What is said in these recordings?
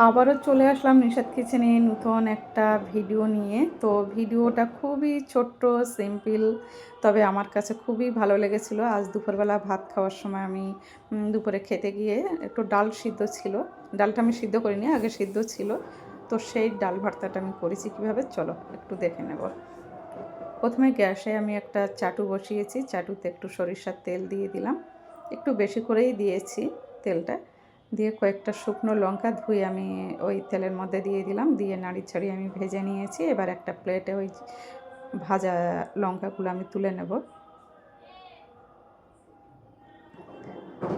আবারও চলে আসলাম নিশাদ কিচেনে নতুন একটা ভিডিও নিয়ে। তো ভিডিওটা খুবই ছোট্ট, সিম্পল, তবে আমার কাছে খুবই ভালো লেগেছিল। আজ দুপুরবেলা ভাত খাওয়ার সময় আমি দুপুরে খেতে গিয়ে একটু ডাল সিদ্ধ ছিল, ডালটা আমি সিদ্ধ করিনি, আগে সিদ্ধ ছিল। তো সেই ডাল ভর্তাটা আমি করেছি কীভাবে, চলো একটু দেখে নেব। প্রথমে গ্যাসে আমি একটা চাটু বসিয়েছি, চাটুতে একটু সরিষার তেল দিয়ে দিলাম, একটু বেশি করেই দিয়েছি তেলটা। দিয়ে কয়েকটা শুকনো লঙ্কা ধুয়ে আমি ওই তেলের মধ্যে দিয়ে দিলাম, দিয়ে নাড়ি ছাড়িয়ে আমি ভেজে নিয়েছি। এবার একটা প্লেটে ওই ভাজা লঙ্কাগুলো আমি তুলে নেব।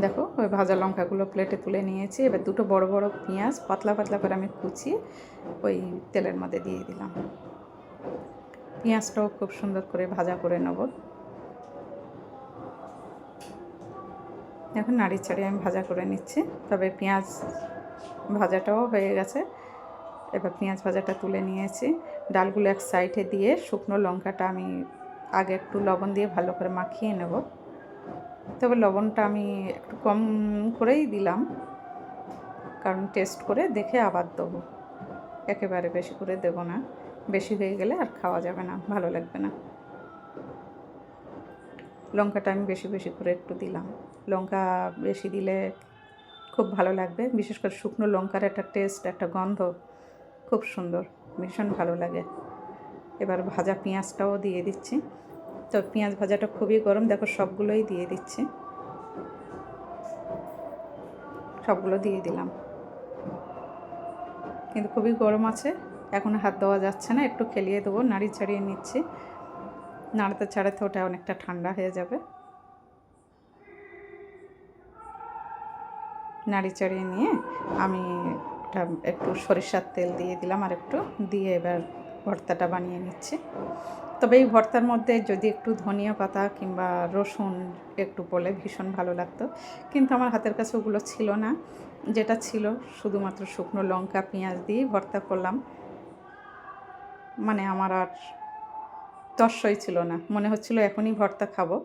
দেখো ওই ভাজা লঙ্কাগুলো প্লেটে তুলে নিয়েছি। এবার দুটো বড় বড় পেঁয়াজ পাতলা পাতলা করে আমি কুচিয়ে ওই তেলের মধ্যে দিয়ে দিলাম। পেঁয়াজটাও খুব সুন্দর করে ভাজা করে নেব। এখন নাড়ি ছাড়িয়ে আমি ভাজা করে নিচ্ছি। তবে পেঁয়াজ ভাজাটাও হয়ে গেছে। এবার পেঁয়াজ ভাজাটা তুলে নিয়েছি। ডালগুলো এক সাইডে দিয়ে শুকনো লঙ্কাটা আমি আগে একটু লবণ দিয়ে ভালো করে মাখিয়ে নেব। তবে লবণটা আমি একটু কম করেই দিলাম, কারণ টেস্ট করে দেখে আবার দেবো, একেবারে বেশি করে দেবো না, বেশি হয়ে গেলে আর খাওয়া যাবে না, ভালো লাগবে না। লঙ্কাটা আমি বেশি বেশি করে একটু দিলাম। লঙ্কা বেশি দিলে খুব ভালো লাগবে, বিশেষ করে শুকনো লঙ্কার একটা টেস্ট, একটা গন্ধ খুব সুন্দর, ভীষণ ভালো লাগে। এবার ভাজা পেঁয়াজটাও দিয়ে দিচ্ছি। তো পেঁয়াজ ভাজাটা খুবই গরম, দেখো সবগুলোই দিয়ে দিচ্ছি, সবগুলো দিয়ে দিলাম। কিন্তু খুবই গরম আছে, এখন হাত দেওয়া যাচ্ছে না, একটু খেলিয়ে দেবো, নাড়ি ছাড়িয়ে নিচ্ছি। নাড়াতে ছাড়াতে ওটা অনেকটা ঠান্ডা হয়ে যাবে। নাড়ি চাড়িয়ে নিয়ে আমি ওটা একটু সরিষার তেল দিয়ে দিলাম, আর একটু দিয়ে এবার ভর্তাটা বানিয়ে নিচ্ছি। তবে এই ভর্তার মধ্যে যদি একটু ধনিয়া পাতা কিংবা রসুন একটু পড়লে ভীষণ ভালো লাগতো, কিন্তু আমার হাতের কাছে ওগুলো ছিল না। যেটা ছিল শুধুমাত্র শুকনো লঙ্কা পেঁয়াজ দিয়ে ভর্তা করলাম, মানে আমার আর তস্যই ছিল না, মনে হচ্ছিল এখনই ভর্তা খাবো।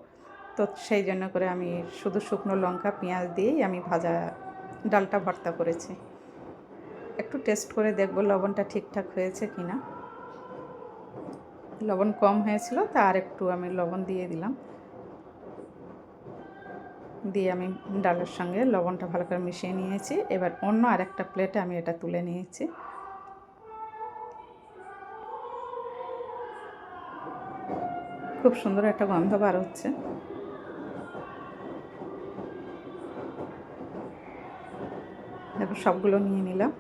তো সেই জন্য করে আমি শুধু শুকনো লঙ্কা পেঁয়াজ দিয়েই আমি ভাজা ডালটা ভর্তা করেছি। একটু টেস্ট করে দেখব লবণটা ঠিকঠাক হয়েছে কি না। লবণ কম হয়েছিল, তা আর একটু আমি লবণ দিয়ে দিলাম। দিয়ে আমি ডালের সঙ্গে লবণটা ভালো করে মিশিয়ে নিয়েছি। এবার অন্য আরেকটা প্লেটে আমি এটা তুলে নিয়েছি। খুব সুন্দর একটা গন্ধ বার হচ্ছে। দেখো সবগুলো নিয়ে নিলাম,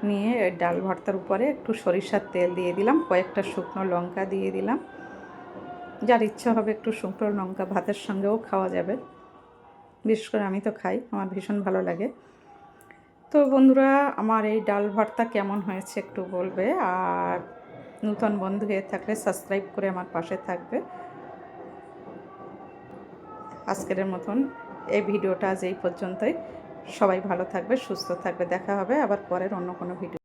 নিয়ে ডাল ভর্তার উপরে একটু সরিষার তেল দিয়ে দিলাম, কয়েকটা শুকনো লঙ্কা দিয়ে দিলাম। যার ইচ্ছা হবে একটু শুকনো লঙ্কা ভাতের সঙ্গেও খাওয়া যাবে, বিশেষ করে আমি তো খাই, আমার ভীষণ ভালো লাগে। তো বন্ধুরা, আমার এই ডাল ভর্তা কেমন হয়েছে একটু বলবে, আর নতুন বন্ধু হয়ে থাকলে সাবস্ক্রাইব করে আমার পাশে থাকবে। আজকের মতন এই ভিডিওটা আজ এই পর্যন্তই। সবাই ভালো থাকবে, সুস্থ থাকবে, দেখা হবে আবার পরের অন্য কোনো ভিডিও।